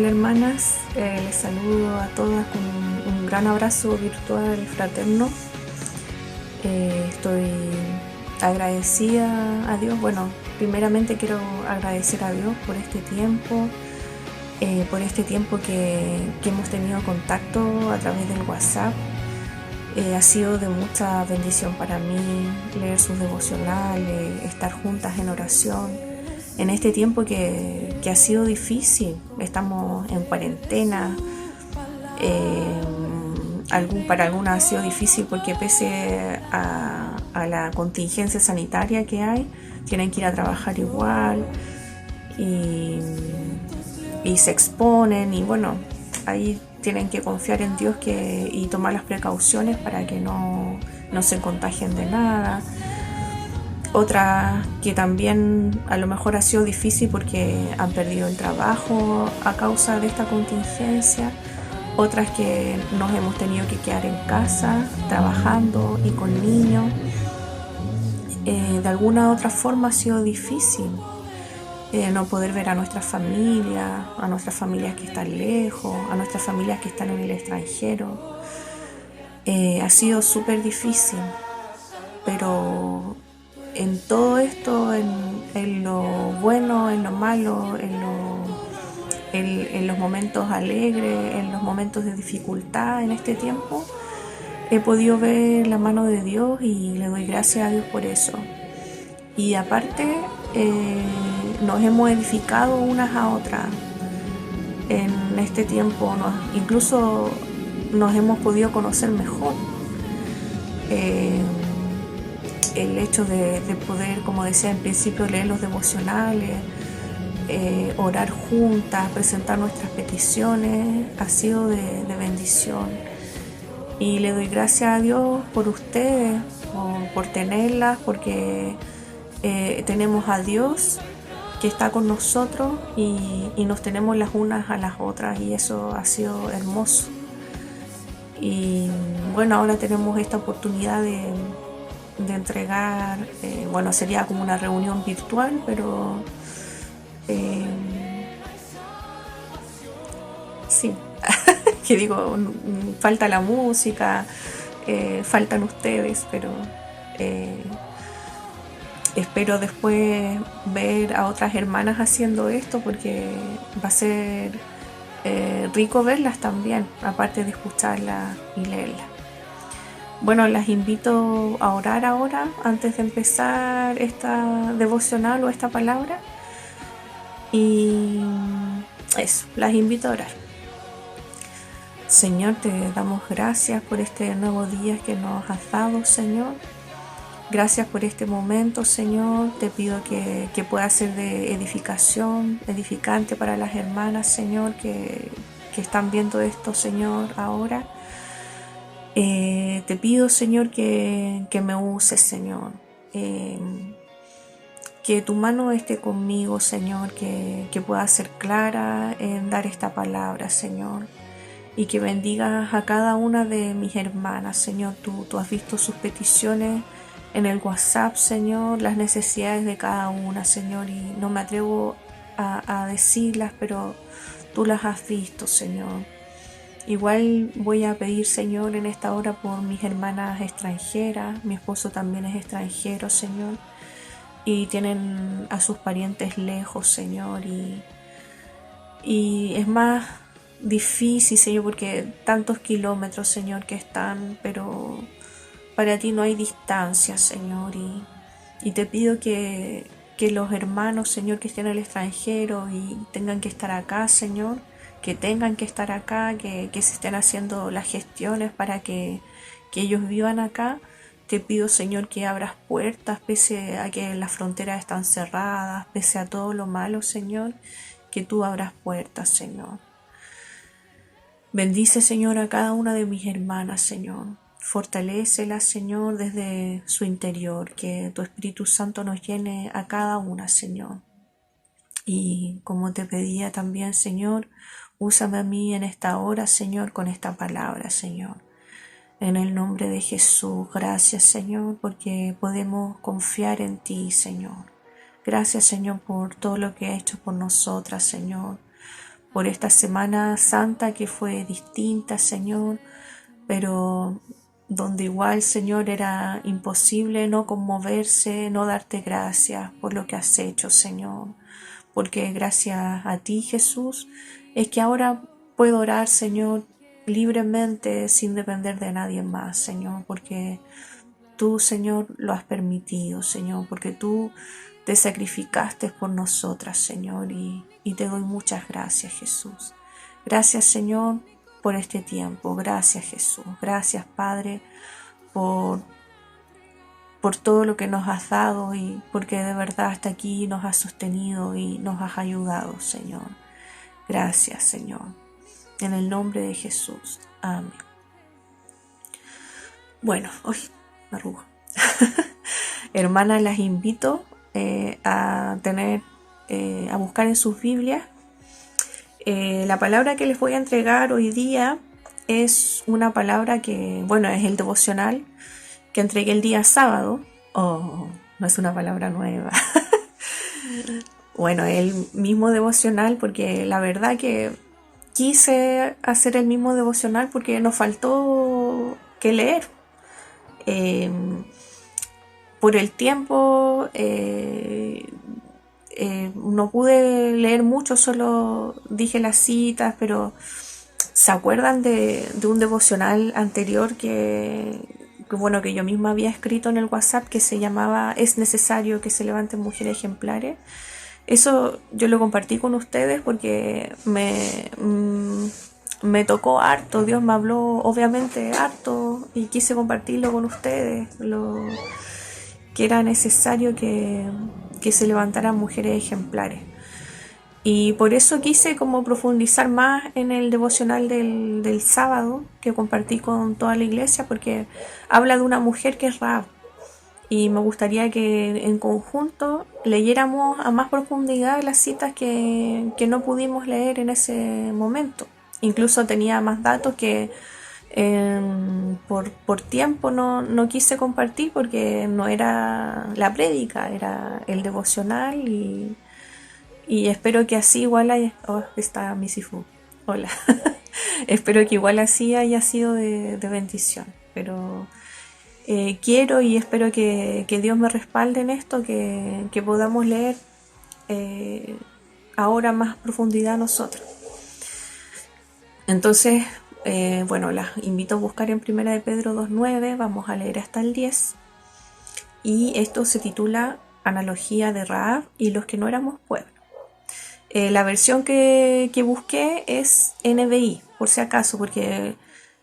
Hola hermanas, les saludo a todas con un gran abrazo virtual fraterno. Estoy agradecida a Dios. Bueno, primeramente quiero agradecer a Dios por este tiempo que hemos tenido contacto a través del WhatsApp. Ha sido de mucha bendición para mí leer sus devocionales, estar juntas en oración en este tiempo que ha sido difícil. Estamos en cuarentena. Para algunas ha sido difícil porque pese a la contingencia sanitaria que hay, tienen que ir a trabajar igual y se exponen y bueno, ahí tienen que confiar en Dios y tomar las precauciones para que no se contagien de nada. Otra que también a lo mejor ha sido difícil porque han perdido el trabajo a causa de esta contingencia. Otras que nos hemos tenido que quedar en casa trabajando y con niños. De alguna u otra forma ha sido difícil no poder ver a nuestras familias que están lejos, a nuestras familias que están en el extranjero. Ha sido súper difícil, pero en todo esto, en lo bueno, en lo malo, en los momentos alegres, en los momentos de dificultad en este tiempo, he podido ver la mano de Dios y le doy gracias a Dios por eso. Y aparte, nos hemos edificado unas a otras en este tiempo, incluso nos hemos podido conocer mejor. El hecho de poder, como decía en principio, leer los devocionales, orar juntas, presentar nuestras peticiones, ha sido de bendición. Y le doy gracias a Dios por ustedes, por tenerlas, porque tenemos a Dios que está con nosotros y nos tenemos las unas a las otras y eso ha sido hermoso. Y bueno, ahora tenemos esta oportunidad de entregar, bueno, sería como una reunión virtual, pero sí, que digo, falta la música, faltan ustedes, pero espero después ver a otras hermanas haciendo esto porque va a ser rico verlas también, aparte de escucharlas y leerlas. Bueno, las invito a orar ahora antes de empezar esta devocional o esta palabra. Y eso, las invito a orar. Señor, te damos gracias por este nuevo día que nos has dado, Señor. Gracias por este momento, Señor. Te pido que pueda ser de edificación, edificante para las hermanas, Señor, que están viendo esto, Señor, ahora. Te pido, Señor, que me uses, Señor. Que tu mano esté conmigo, Señor, que pueda ser clara en dar esta palabra, Señor. Y que bendigas a cada una de mis hermanas, Señor. Tú has visto sus peticiones en el WhatsApp, Señor, las necesidades de cada una, Señor. Y no me atrevo a decirlas, pero tú las has visto, Señor. Igual voy a pedir, Señor, en esta hora por mis hermanas extranjeras. Mi esposo también es extranjero, Señor. Y tienen a sus parientes lejos, Señor. Y es más difícil, Señor, porque tantos kilómetros, Señor, que están, pero para ti no hay distancia, Señor. Y te pido que los hermanos, Señor, que estén en el extranjero y tengan que estar acá, Señor, que tengan que estar acá, que se estén haciendo las gestiones para que ellos vivan acá. Te pido, Señor, que abras puertas, pese a que las fronteras están cerradas, pese a todo lo malo, Señor, que tú abras puertas, Señor. Bendice, Señor, a cada una de mis hermanas, Señor. Fortalécelas, Señor, desde su interior, que tu Espíritu Santo nos llene a cada una, Señor. Y como te pedía también, Señor, úsame a mí en esta hora, Señor, con esta palabra, Señor. En el nombre de Jesús, gracias, Señor, porque podemos confiar en ti, Señor. Gracias, Señor, por todo lo que has hecho por nosotras, Señor. por esta Semana Santa que fue distinta, Señor, pero donde igual, Señor, era imposible no conmoverse, no darte gracias por lo que has hecho, Señor, porque gracias a ti, Jesús, es que ahora puedo orar, Señor, libremente, sin depender de nadie más, Señor, porque tú, Señor, lo has permitido, Señor, porque tú te sacrificaste por nosotras, Señor, y te doy muchas gracias, Jesús. Gracias, Señor, por este tiempo. Gracias, Jesús. Gracias, Padre, por todo lo que nos has dado y porque de verdad hasta aquí nos has sostenido y nos has ayudado, Señor. Gracias, Señor. En el nombre de Jesús. Amén. Bueno, hoy me arrugo. Hermanas, las invito a buscar en sus Biblias. La palabra que les voy a entregar hoy día es una palabra que, bueno, es el devocional que entregué el día sábado. Oh, no es una palabra nueva. Bueno, el mismo devocional, porque la verdad que quise hacer el mismo devocional porque nos faltó que leer. Por el tiempo no pude leer mucho, solo dije las citas, pero ¿se acuerdan de un devocional anterior que yo misma había escrito en el WhatsApp que se llamaba "Es necesario que se levanten mujeres ejemplares"? Eso yo lo compartí con ustedes porque me tocó harto, Dios me habló obviamente harto y quise compartirlo con ustedes, que era necesario que se levantaran mujeres ejemplares. Y por eso quise como profundizar más en el devocional del sábado que compartí con toda la iglesia, porque habla de una mujer que es Rahab. Y me gustaría que en conjunto leyéramos a más profundidad las citas que no pudimos leer en ese momento. Incluso tenía más datos que por tiempo no quise compartir porque no era la prédica, era el devocional y espero que así igual haya... Oh, está mi Sifu. Hola. Espero que igual así haya sido de bendición. Pero quiero y espero que Dios me respalde en esto, que podamos leer ahora más profundidad nosotros. Entonces, bueno, las invito a buscar en 1 de Pedro 2:9, vamos a leer hasta el 10. Y esto se titula Analogía de Rahab y los que no éramos pueblo. La versión que busqué es NBI, por si acaso, porque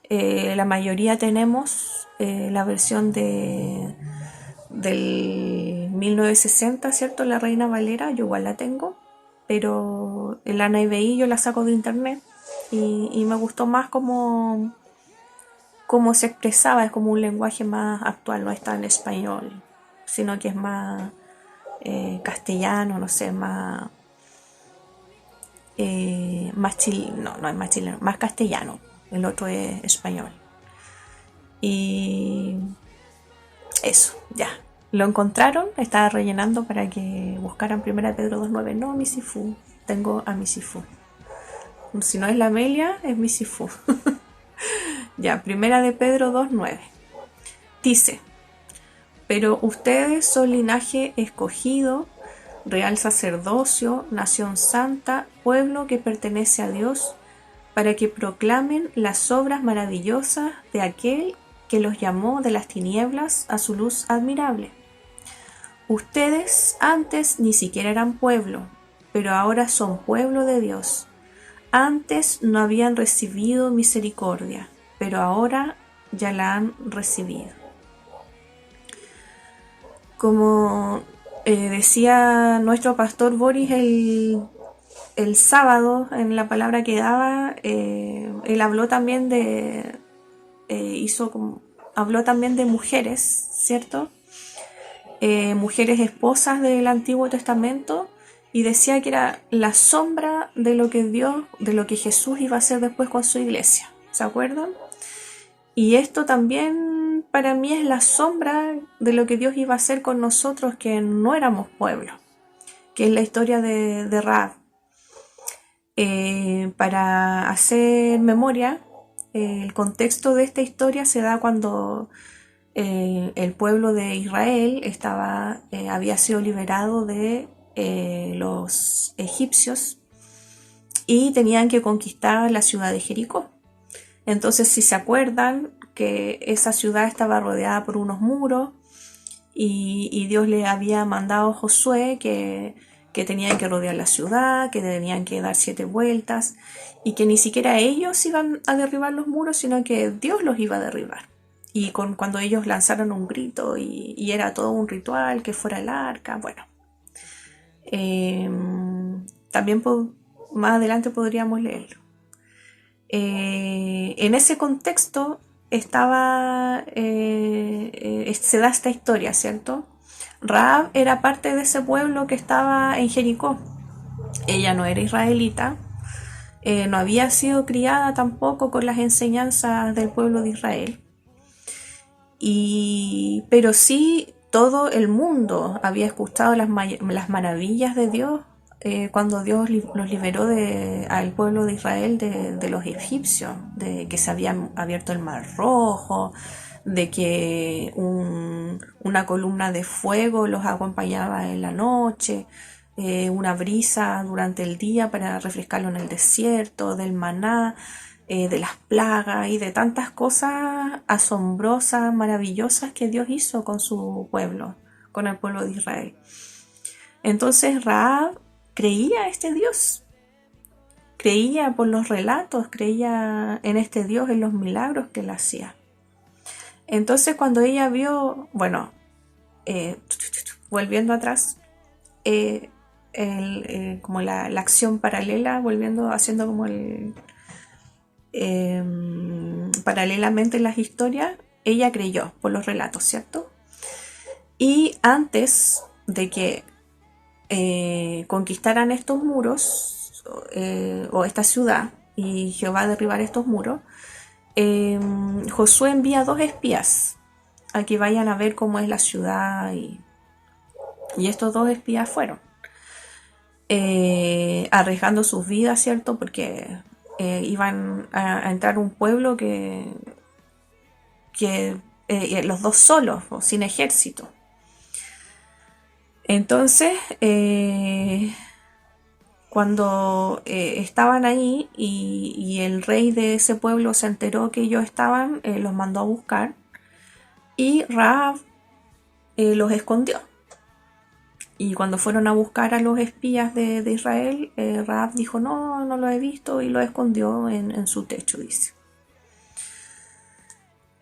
la mayoría tenemos la versión del 1960, ¿cierto? La Reina Valera, yo igual la tengo, pero la NBI yo la saco de internet y me gustó más cómo se expresaba, es como un lenguaje más actual, no está en español, sino que es más castellano, no sé, más más castellano, el otro es español. Y eso, ya. ¿Lo encontraron? Estaba rellenando para que buscaran 1 de Pedro 2:9. No, mi Sifu. Tengo a mi Sifu. Si no es la Amelia, es mi Sifu. Ya, 1 de Pedro 2:9. Dice: pero ustedes son linaje escogido, real sacerdocio, nación santa, pueblo que pertenece a Dios, para que proclamen las obras maravillosas de aquel que los llamó de las tinieblas a su luz admirable. Ustedes antes ni siquiera eran pueblo, pero ahora son pueblo de Dios. Antes no habían recibido misericordia, pero ahora ya la han recibido. Como decía nuestro pastor Boris el sábado en la palabra que daba, él habló también habló también de mujeres, ¿cierto? Mujeres esposas del Antiguo Testamento, y decía que era la sombra de lo que Jesús iba a hacer después con su iglesia. ¿Se acuerdan? Y esto también para mí es la sombra de lo que Dios iba a hacer con nosotros, que no éramos pueblo, que es la historia de Rahab. Para hacer memoria, el contexto de esta historia se da cuando el pueblo de Israel había sido liberado de los egipcios y tenían que conquistar la ciudad de Jericó. Entonces, si se acuerdan, que esa ciudad estaba rodeada por unos muros y Dios le había mandado a Josué que tenían que rodear la ciudad, que tenían que dar 7 vueltas y que ni siquiera ellos iban a derribar los muros, sino que Dios los iba a derribar. Y cuando ellos lanzaron un grito y era todo un ritual, que fuera el arca, bueno. También más adelante podríamos leerlo. En ese contexto se da esta historia, ¿cierto? Rahab era parte de ese pueblo que estaba en Jericó. Ella no era israelita, no había sido criada tampoco con las enseñanzas del pueblo de Israel. Pero sí todo el mundo había escuchado las maravillas de Dios cuando Dios los liberó al pueblo de Israel de los egipcios, de que se había abierto el mar rojo, de que una columna de fuego los acompañaba en la noche, una brisa durante el día para refrescarlo en el desierto, del maná, de las plagas y de tantas cosas asombrosas, maravillosas que Dios hizo con su pueblo, con el pueblo de Israel. Entonces Rahab creía a este Dios, creía por los relatos, creía en este Dios, en los milagros que él hacía. Entonces cuando ella vio, bueno, volviendo atrás, como la acción paralela, haciendo como paralelamente las historias, ella creyó por los relatos, ¿cierto? Y antes de que conquistaran estos muros o esta ciudad y Jehová derribar estos muros, Josué envía 2 espías a que vayan a ver cómo es la ciudad y estos 2 espías fueron arriesgando sus vidas, ¿cierto? Porque iban a entrar un pueblo que los 2 solos, sin ejército. Entonces, cuando estaban ahí y el rey de ese pueblo se enteró que ellos estaban, los mandó a buscar y Rahab los escondió. Y cuando fueron a buscar a los espías de Israel, Rahab dijo, no lo he visto, y lo escondió en su techo, dice.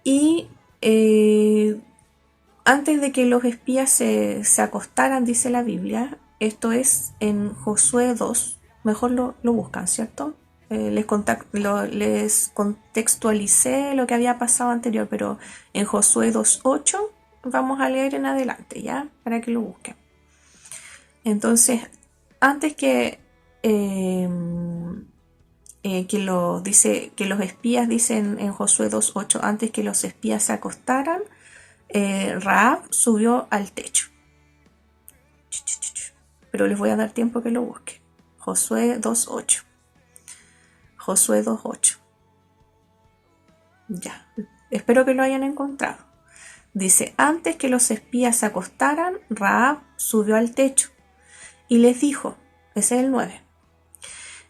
Y antes de que los espías se acostaran, dice la Biblia, esto es en Josué 2, mejor lo buscan, ¿cierto? Les contextualicé lo que había pasado anterior, pero en Josué 2:8 vamos a leer en adelante, ¿ya? Para que lo busquen. Entonces, antes que los espías, dicen en Josué 2:8, antes que los espías se acostaran, Rahab subió al techo. Pero les voy a dar tiempo que lo busquen. Josué 2:8. Josué 2:8. Ya, espero que lo hayan encontrado. Dice, antes que los espías se acostaran, Rahab subió al techo y les dijo, ese es el 9,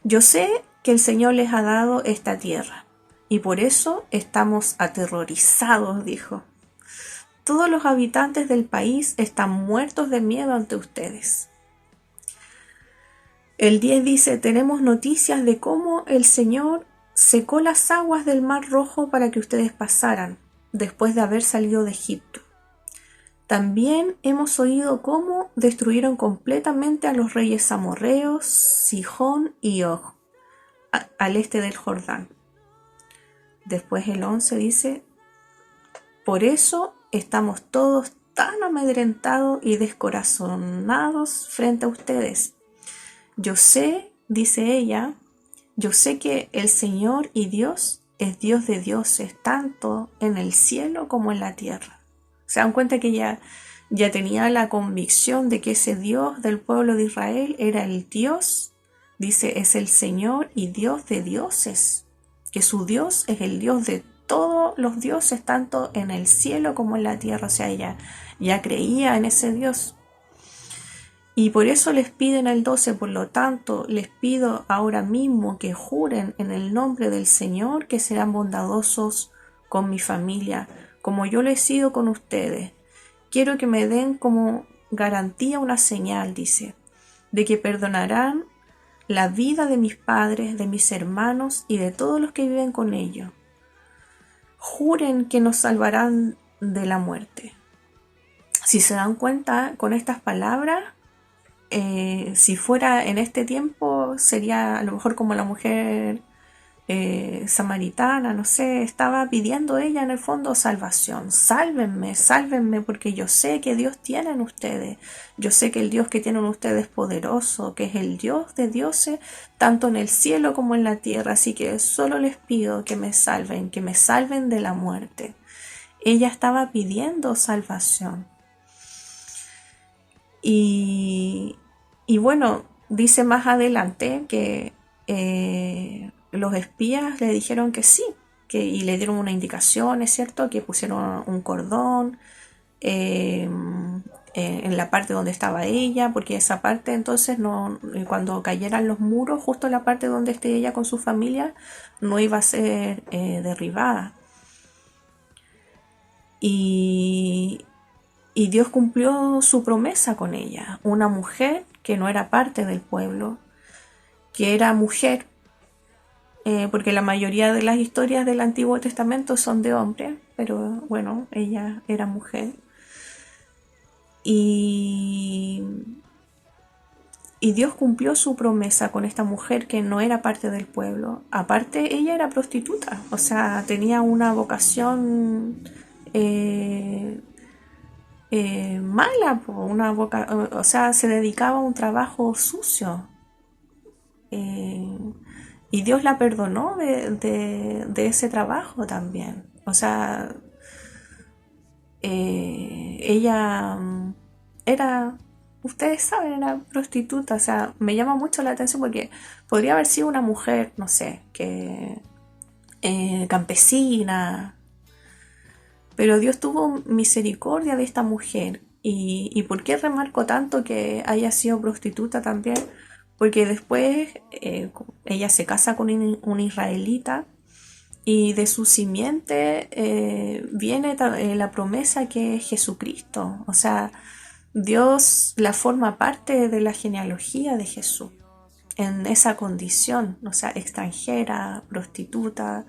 yo sé que el Señor les ha dado esta tierra y por eso estamos aterrorizados, dijo. Todos los habitantes del país están muertos de miedo ante ustedes. El 10 dice, tenemos noticias de cómo el Señor secó las aguas del Mar Rojo para que ustedes pasaran, después de haber salido de Egipto. También hemos oído cómo destruyeron completamente a los reyes amorreos, Sihón y Og, al este del Jordán. Después el 11 dice, por eso estamos todos tan amedrentados y descorazonados frente a ustedes. Yo sé, dice ella, yo sé que el Señor y Dios es Dios de dioses, tanto en el cielo como en la tierra. Se dan cuenta que ya tenía la convicción de que ese Dios del pueblo de Israel era el Dios Dice, es el Señor y Dios de dioses, que su Dios es el Dios de todos los dioses, tanto en el cielo como en la tierra. O sea, ella ya creía en ese Dios. Y por eso les piden el 12, por lo tanto, les pido ahora mismo que juren en el nombre del Señor que serán bondadosos con mi familia, como yo lo he sido con ustedes. Quiero que me den como garantía una señal, dice, de que perdonarán la vida de mis padres, de mis hermanos y de todos los que viven con ellos. Juren que nos salvarán de la muerte. Si se dan cuenta, con estas palabras, si fuera en este tiempo, sería a lo mejor como la mujer samaritana, no sé, estaba pidiendo ella en el fondo salvación. Sálvenme, sálvenme, porque yo sé que Dios tiene en ustedes. Yo sé que el Dios que tienen ustedes es poderoso, que es el Dios de dioses, tanto en el cielo como en la tierra. Así que solo les pido que me salven de la muerte. Ella estaba pidiendo salvación. Y bueno, dice más adelante que los espías le dijeron que sí, y le dieron una indicación, es cierto, que pusieron un cordón en la parte donde estaba ella, porque esa parte entonces no, cuando cayeran los muros, justo la parte donde esté ella con su familia, no iba a ser derribada. Y Dios cumplió su promesa con ella, una mujer que no era parte del pueblo, que era mujer, porque la mayoría de las historias del Antiguo Testamento son de hombres, pero bueno, ella era mujer. Y Dios cumplió su promesa con esta mujer que no era parte del pueblo. Aparte, ella era prostituta, o sea, tenía una vocación mala, o sea, se dedicaba a un trabajo sucio. Y Dios la perdonó de ese trabajo también. O sea, ella era, ustedes saben, era prostituta. O sea, me llama mucho la atención porque podría haber sido una mujer, no sé, que campesina, pero Dios tuvo misericordia de esta mujer. ¿Y por qué remarco tanto que haya sido prostituta también? Porque después ella se casa con un israelita y de su simiente viene la promesa que es Jesucristo. O sea, Dios la forma parte de la genealogía de Jesús en esa condición, o sea, extranjera, prostituta,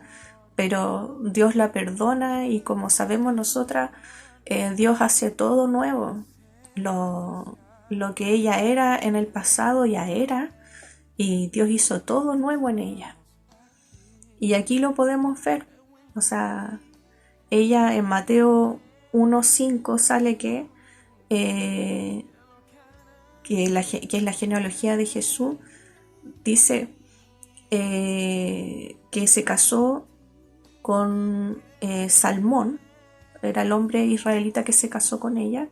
pero Dios la perdona y como sabemos nosotras, Dios hace todo nuevo. Lo que ella era en el pasado ya era y Dios hizo todo nuevo en ella. Y aquí lo podemos ver, o sea, ella en Mateo 1:5 sale que es la genealogía de Jesús, dice que se casó con Salmón, era el hombre israelita que se casó con ella,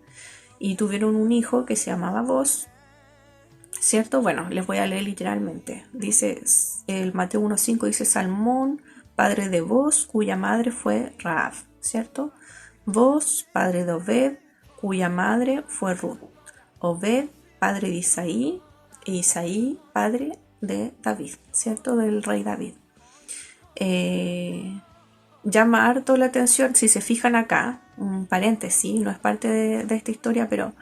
y tuvieron un hijo que se llamaba Boz, ¿cierto? Bueno, les voy a leer literalmente. Dice, el Mateo 1:5 dice, Salmón, padre de Boz, cuya madre fue Rahab, ¿cierto? Boz, padre de Obed, cuya madre fue Ruth. Obed, padre de Isaí, e Isaí, padre de David, ¿cierto? Del rey David. Llama harto la atención, si se fijan acá, un paréntesis, no es parte de esta historia, pero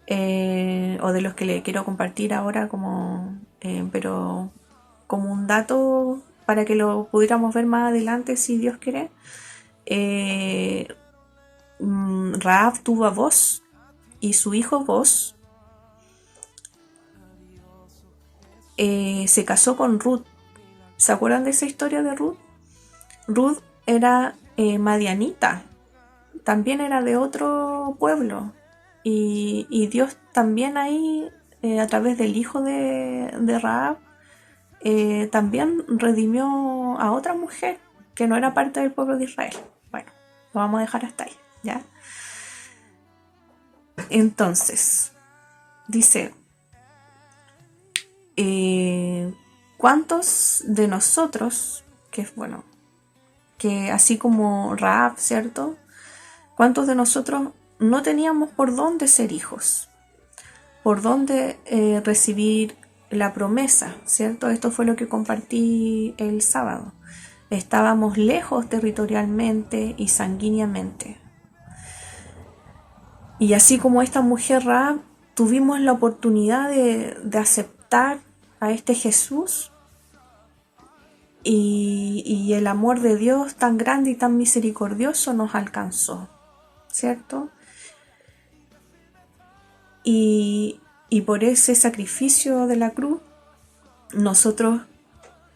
o de los que le quiero compartir ahora pero como un dato para que lo pudiéramos ver más adelante si Dios quiere. Rahab tuvo a Boz y su hijo Boz se casó con Ruth. ¿Se acuerdan de esa historia de Ruth? Ruth era madianita, también era de otro pueblo. Y Dios también ahí, a través del hijo de Rahab, también redimió a otra mujer que no era parte del pueblo de Israel. Bueno, lo vamos a dejar hasta ahí, ¿ya? Entonces, dice, ¿Cuántos de nosotros, que así como Rahab, ¿cierto? ¿Cuántos de nosotros no teníamos por dónde ser hijos? ¿Por dónde recibir la promesa? ¿Cierto? Esto fue lo que compartí el sábado. Estábamos lejos territorialmente y sanguíneamente. Y así como esta mujer Rahab, tuvimos la oportunidad de aceptar a este Jesús y el amor de Dios tan grande y tan misericordioso nos alcanzó, ¿cierto? Y por ese sacrificio de la cruz, nosotros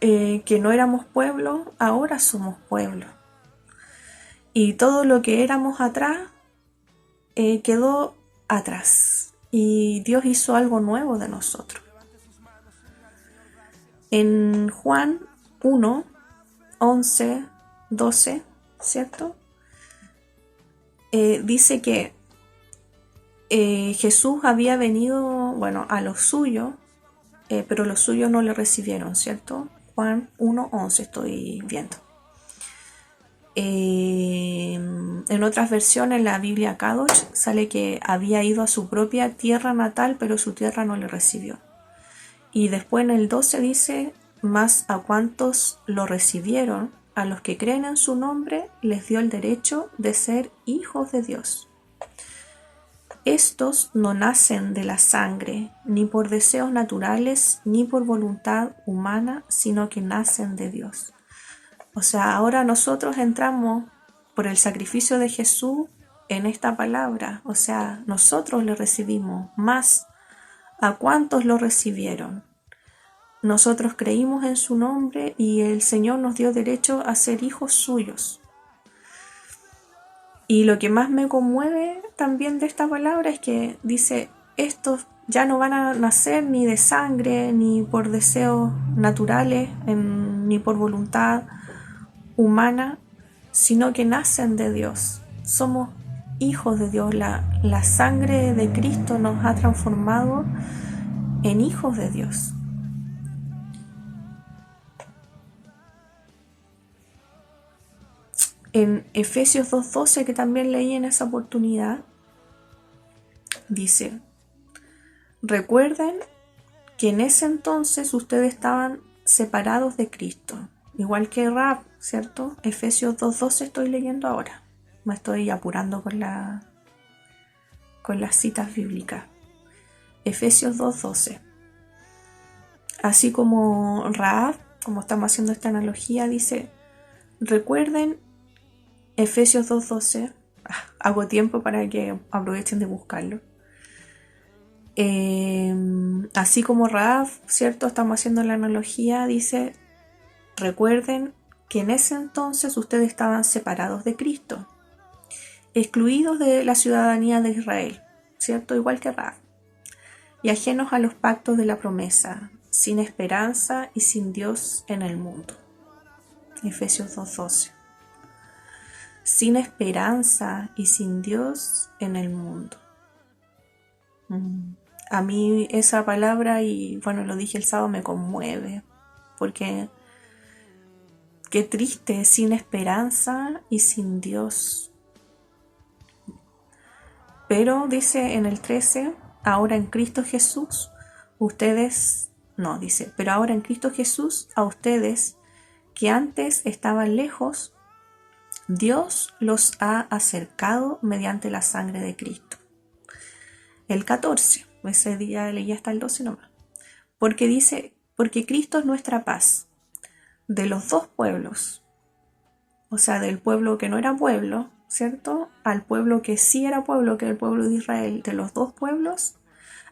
que no éramos pueblo, ahora somos pueblo. Y todo lo que éramos atrás quedó atrás. Y Dios hizo algo nuevo de nosotros. En Juan 1, 11, 12, ¿cierto? Dice que Jesús había venido, a los suyos, pero los suyos no le recibieron, ¿cierto? Juan 1, 11 estoy viendo. En otras versiones, la Biblia Kadosh, sale que había ido a su propia tierra natal, pero su tierra no le recibió. Y después en el 12 dice, más a cuantos lo recibieron, a los que creen en su nombre, les dio el derecho de ser hijos de Dios. Estos no nacen de la sangre, ni por deseos naturales, ni por voluntad humana, sino que nacen de Dios. O sea, ahora nosotros entramos por el sacrificio de Jesús en esta palabra. O sea, nosotros le recibimos, más a cuántos lo recibieron. Nosotros creímos en su nombre y el Señor nos dio derecho a ser hijos suyos. Y lo que más me conmueve también de esta palabra es que dice, estos ya no van a nacer ni de sangre, ni por deseos naturales, ni por voluntad humana, sino que nacen de Dios. Somos hijos de Dios. La sangre de Cristo nos ha transformado en hijos de Dios. En Efesios 2:12, que también leí en esa oportunidad, dice, recuerden que en ese entonces ustedes estaban separados de Cristo, igual que Rahab, ¿cierto? Efesios 2:12 estoy leyendo ahora. Me estoy apurando con las citas bíblicas. Efesios 2:12. Así como Rahab, como estamos haciendo esta analogía, dice, recuerden Efesios 2:12, hago tiempo para que aprovechen de buscarlo. Así como Rahab, ¿cierto? Estamos haciendo la analogía, dice, recuerden que en ese entonces ustedes estaban separados de Cristo, excluidos de la ciudadanía de Israel, ¿cierto? Igual que Rahab, y ajenos a los pactos de la promesa, sin esperanza y sin Dios en el mundo. Efesios 2:12. Sin esperanza y sin Dios en el mundo. A mí esa palabra, y lo dije el sábado, me conmueve, porque qué triste, sin esperanza y sin Dios. Pero dice en el 13, ahora en Cristo Jesús, pero ahora en Cristo Jesús, a ustedes que antes estaban lejos, Dios los ha acercado mediante la sangre de Cristo. El 14, ese día leí hasta el 12 nomás. Porque dice, porque Cristo es nuestra paz, de los dos pueblos, o sea, del pueblo que no era pueblo, ¿cierto? Al pueblo que sí era pueblo, que es el pueblo de Israel, de los dos pueblos,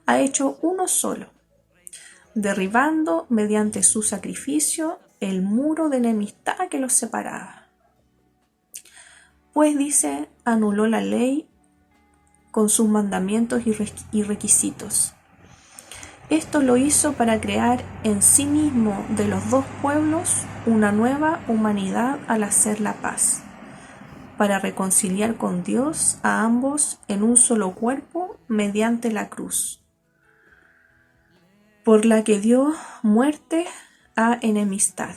ha hecho uno solo, derribando mediante su sacrificio el muro de enemistad que los separaba. Pues dice, anuló la ley con sus mandamientos y requisitos. Esto lo hizo para crear en sí mismo de los dos pueblos una nueva humanidad al hacer la paz, para reconciliar con Dios a ambos en un solo cuerpo mediante la cruz, por la que dio muerte a enemistad.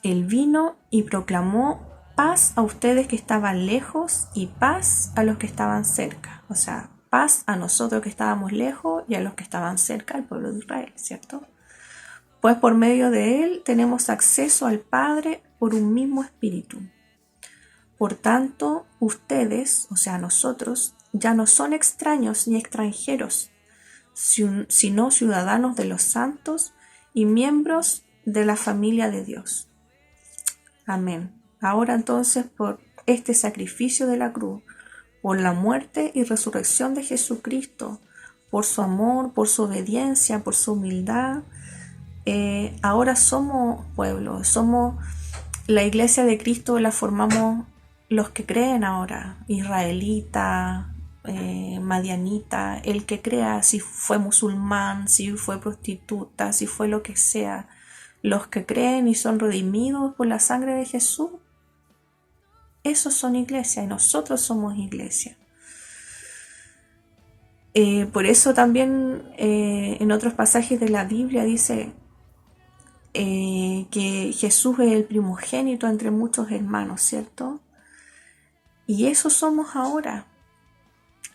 Él vino y proclamó paz a ustedes que estaban lejos y paz a los que estaban cerca. O sea, paz a nosotros que estábamos lejos y a los que estaban cerca, al pueblo de Israel, ¿cierto? Pues por medio de él tenemos acceso al Padre por un mismo espíritu. Por tanto, ustedes, o sea, nosotros, ya no son extraños ni extranjeros, sino ciudadanos de los santos y miembros de la familia de Dios. Amén. Ahora entonces, por este sacrificio de la cruz, por la muerte y resurrección de Jesucristo, por su amor, por su obediencia, por su humildad, ahora somos pueblo, somos la iglesia de Cristo, la formamos los que creen ahora, israelita, madianita, el que crea, si fue musulmán, si fue prostituta, si fue lo que sea, los que creen y son redimidos por la sangre de Jesús, esos son iglesia y nosotros somos iglesia. Por eso también en otros pasajes de la Biblia dice que Jesús es el primogénito entre muchos hermanos, ¿cierto? Y eso somos ahora.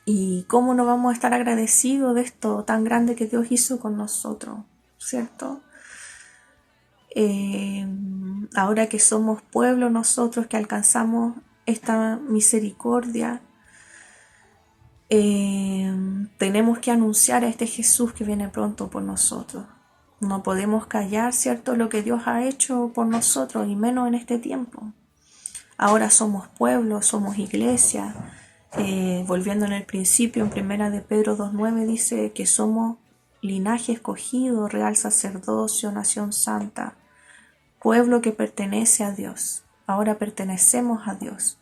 ¿Y cómo no vamos a estar agradecidos de esto tan grande que Dios hizo con nosotros, ¿cierto? Ahora que somos pueblo nosotros, que alcanzamos esta misericordia, tenemos que anunciar a este Jesús que viene pronto por nosotros. No podemos callar, ¿cierto?, lo que Dios ha hecho por nosotros, y menos en este tiempo. Ahora somos pueblo, somos iglesia. Volviendo en el principio, en 1 de Pedro 2:9 dice que somos linaje escogido, real sacerdocio, nación santa, pueblo que pertenece a Dios. Ahora pertenecemos a Dios.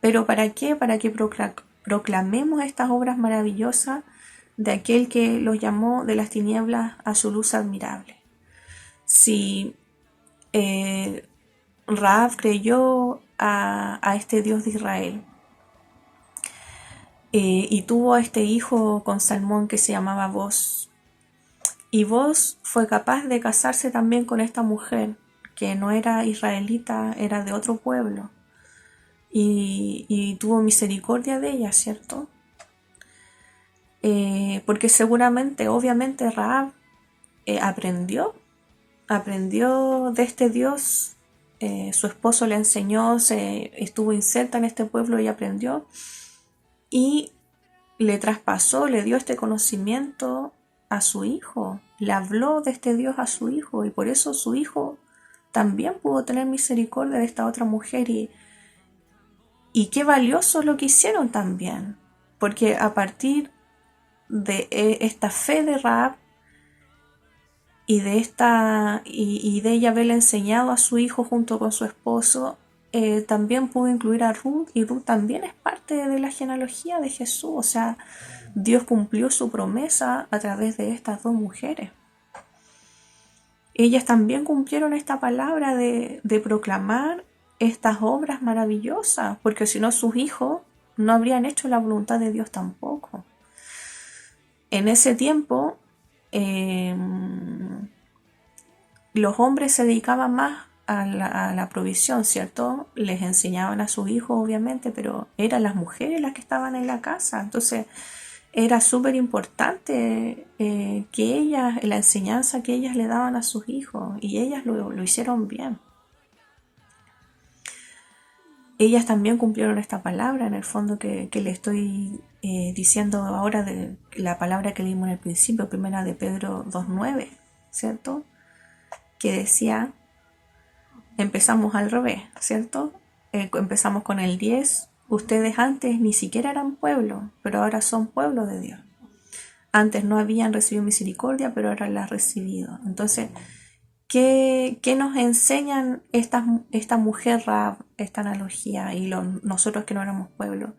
¿Pero para qué? Para que proclamemos estas obras maravillosas de aquel que los llamó de las tinieblas a su luz admirable. Si Rahab creyó a este Dios de Israel y tuvo a este hijo con Salmón que se llamaba Boz, y Boz fue capaz de casarse también con esta mujer que no era israelita, era de otro pueblo, y tuvo misericordia de ella, ¿cierto? Porque seguramente, obviamente, Rahab aprendió de este Dios. Su esposo le enseñó, estuvo inserta en este pueblo y aprendió, y le traspasó, le dio este conocimiento a su hijo, le habló de este Dios a su hijo, y por eso su hijo también pudo tener misericordia de esta otra mujer. Y qué valioso lo que hicieron también, porque a partir de esta fe de Rahab y de ella haberle enseñado a su hijo junto con su esposo, también pudo incluir a Ruth, y Ruth también es parte de la genealogía de Jesús. O sea, Dios cumplió su promesa a través de estas dos mujeres. Ellas también cumplieron esta palabra de proclamar estas obras maravillosas, porque si no, sus hijos no habrían hecho la voluntad de Dios tampoco. En ese tiempo, los hombres se dedicaban más a la provisión, ¿cierto? Les enseñaban a sus hijos, obviamente, pero eran las mujeres las que estaban en la casa. Entonces, era súper importante que ellas, la enseñanza que ellas le daban a sus hijos, y ellas lo hicieron bien. Ellas también cumplieron esta palabra, en el fondo, que le estoy diciendo ahora, de la palabra que leímos en el principio, 1 de Pedro 2:9, ¿cierto? Que decía, empezamos al revés, ¿cierto? Empezamos con el 10, ustedes antes ni siquiera eran pueblo, pero ahora son pueblo de Dios. Antes no habían recibido misericordia, pero ahora la han recibido. Entonces, ¿qué nos enseñan esta mujer Rahab, esta analogía, y nosotros que no éramos pueblo?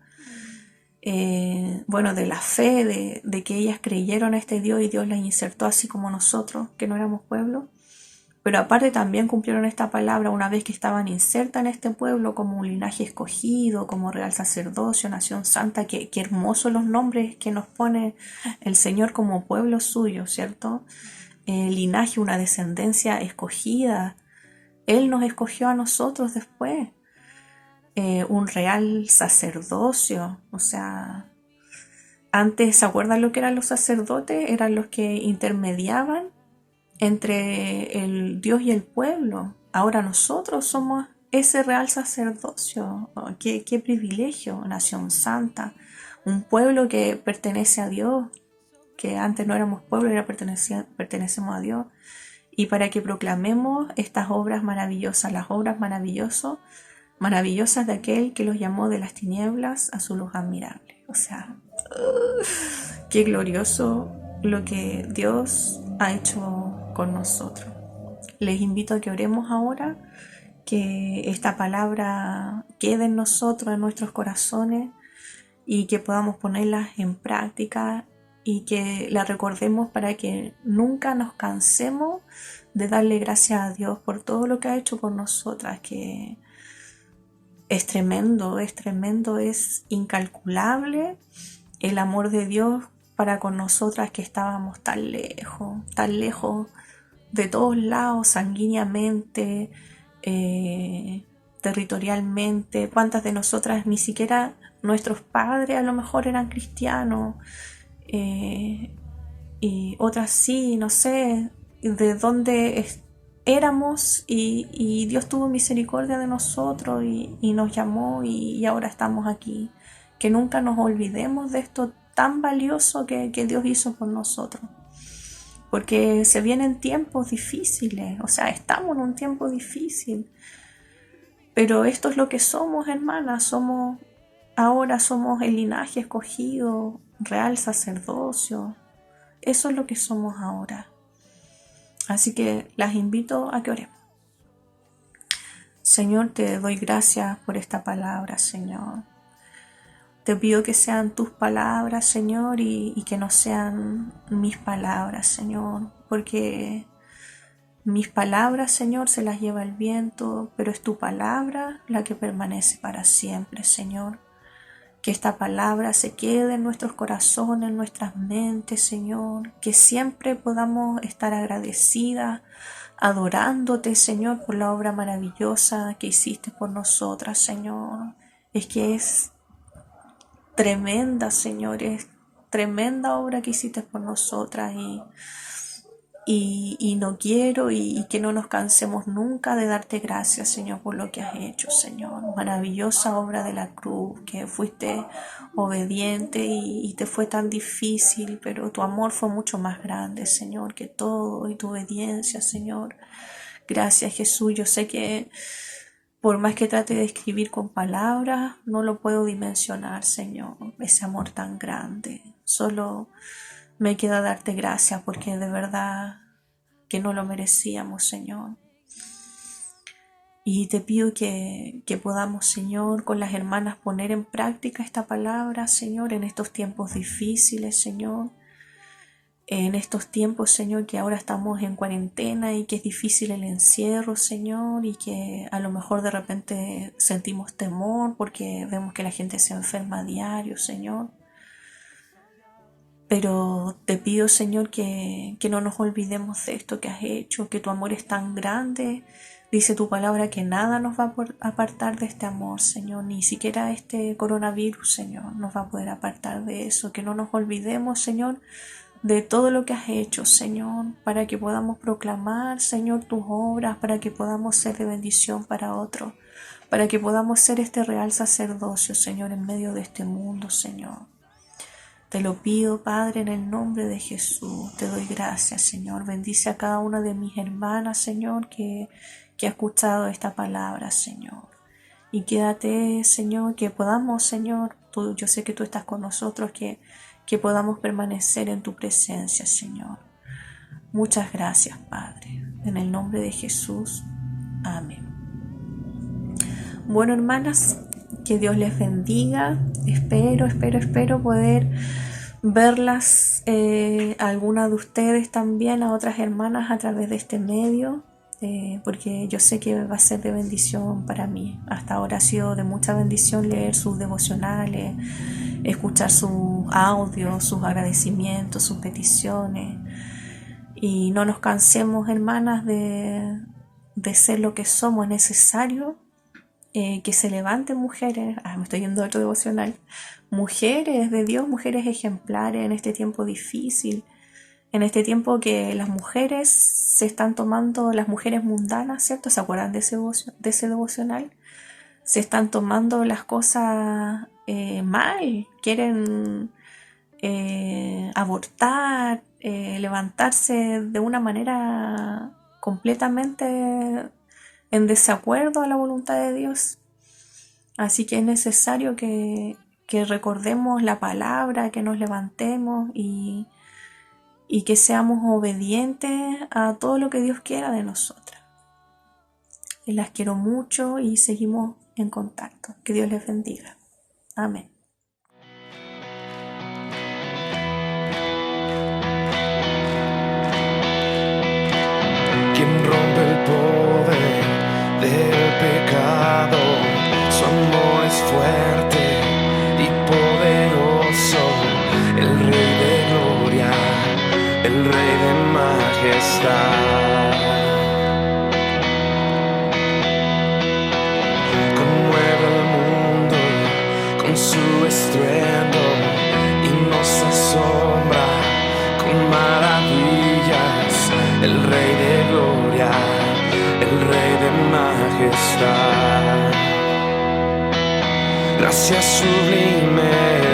Bueno, de la fe, de que ellas creyeron a este Dios y Dios las insertó así como nosotros, que no éramos pueblo. Pero aparte también cumplieron esta palabra una vez que estaban insertas en este pueblo como un linaje escogido, como real sacerdocio, nación santa. Qué hermosos los nombres que nos pone el Señor como pueblo suyo, ¿cierto? Linaje, una descendencia escogida. Él nos escogió a nosotros después. Un real sacerdocio, o sea, antes, ¿se acuerdan lo que eran los sacerdotes? Eran los que intermediaban entre el Dios y el pueblo. Ahora nosotros somos ese real sacerdocio. Oh, qué privilegio, nación santa, un pueblo que pertenece a Dios, que antes no éramos pueblo, ahora pertenecemos a Dios. Y para que proclamemos estas obras maravillosas, las obras maravillosas de aquel que los llamó de las tinieblas a su luz admirable. O sea, qué glorioso lo que Dios ha hecho con nosotros. Les invito a que oremos ahora, que esta palabra quede en nosotros, en nuestros corazones, y que podamos ponerlas en práctica y que la recordemos para que nunca nos cansemos de darle gracias a Dios por todo lo que ha hecho por nosotras, que es tremendo, es incalculable el amor de Dios para con nosotras, que estábamos tan lejos de todos lados, sanguíneamente, territorialmente. ¿Cuántas de nosotras ni siquiera nuestros padres a lo mejor eran cristianos? Y otras sí, no sé de dónde éramos, y Dios tuvo misericordia de nosotros y nos llamó, y ahora estamos aquí. Que nunca nos olvidemos de esto tan valioso que Dios hizo por nosotros, porque se vienen tiempos difíciles, o sea, estamos en un tiempo difícil, pero esto es lo que somos, hermanas. Ahora somos el linaje escogido, real sacerdocio. Eso es lo que somos ahora. Así que las invito a que oremos. Señor, te doy gracias por esta palabra, Señor. Te pido que sean tus palabras, Señor, y que no sean mis palabras, Señor, porque mis palabras, Señor, se las lleva el viento, pero es tu palabra la que permanece para siempre, Señor. Que esta palabra se quede en nuestros corazones, en nuestras mentes, Señor. Que siempre podamos estar agradecidas, adorándote, Señor, por la obra maravillosa que hiciste por nosotras, Señor. Es que es tremenda, Señor, es tremenda obra que hiciste por nosotras, y no quiero y que no nos cansemos nunca de darte gracias, Señor, por lo que has hecho, Señor. Maravillosa obra de la cruz, que fuiste obediente y te fue tan difícil, pero tu amor fue mucho más grande, Señor, que todo, y tu obediencia, Señor. Gracias, Jesús. Yo sé que por más que trate de escribir con palabras, no lo puedo dimensionar, Señor, ese amor tan grande. Solo me queda darte gracias, porque de verdad que no lo merecíamos, Señor. Y te pido que podamos, Señor, con las hermanas poner en práctica esta palabra, Señor, en estos tiempos difíciles, Señor. En estos tiempos, Señor, que ahora estamos en cuarentena y que es difícil el encierro, Señor, y que a lo mejor de repente sentimos temor porque vemos que la gente se enferma a diario, Señor. Pero te pido, Señor, que no nos olvidemos de esto que has hecho, que tu amor es tan grande. Dice tu palabra que nada nos va a apartar de este amor, Señor. Ni siquiera este coronavirus, Señor, nos va a poder apartar de eso. Que no nos olvidemos, Señor, de todo lo que has hecho, Señor, para que podamos proclamar, Señor, tus obras, para que podamos ser de bendición para otros, para que podamos ser este real sacerdocio, Señor, en medio de este mundo, Señor. Te lo pido, Padre, en el nombre de Jesús. Te doy gracias, Señor. Bendice a cada una de mis hermanas, Señor, que ha escuchado esta palabra, Señor. Y quédate, Señor, que podamos, Señor, yo sé que tú estás con nosotros, que podamos permanecer en tu presencia, Señor. Muchas gracias, Padre. En el nombre de Jesús. Amén. Bueno, hermanas, que Dios les bendiga. Espero poder verlas, algunas de ustedes también, a otras hermanas, a través de este medio. porque yo sé que va a ser de bendición para mí. Hasta ahora ha sido de mucha bendición leer sus devocionales, escuchar sus audios, sus agradecimientos, sus peticiones. Y no nos cansemos, hermanas, de ser lo que somos. Es necesario que se levanten mujeres, me estoy yendo a otro devocional, mujeres de Dios, mujeres ejemplares en este tiempo difícil, en este tiempo que las mujeres se están tomando, las mujeres mundanas, ¿cierto? ¿Se acuerdan de ese devocional? Se están tomando las cosas mal, quieren abortar, levantarse de una manera completamente en desacuerdo a la voluntad de Dios. Así que es necesario que recordemos la palabra, que nos levantemos y que seamos obedientes a todo lo que Dios quiera de nosotras. Y las quiero mucho y seguimos en contacto. Que Dios les bendiga. Amén. Quien rompe el poder del pecado, su amor es fuerte y poderoso, el Rey de gloria, el Rey de majestad. Conmueve el mundo con su estruendo y nos asombra con maravillas, el Rey de gloria, el Rey de majestad. Gracias sublime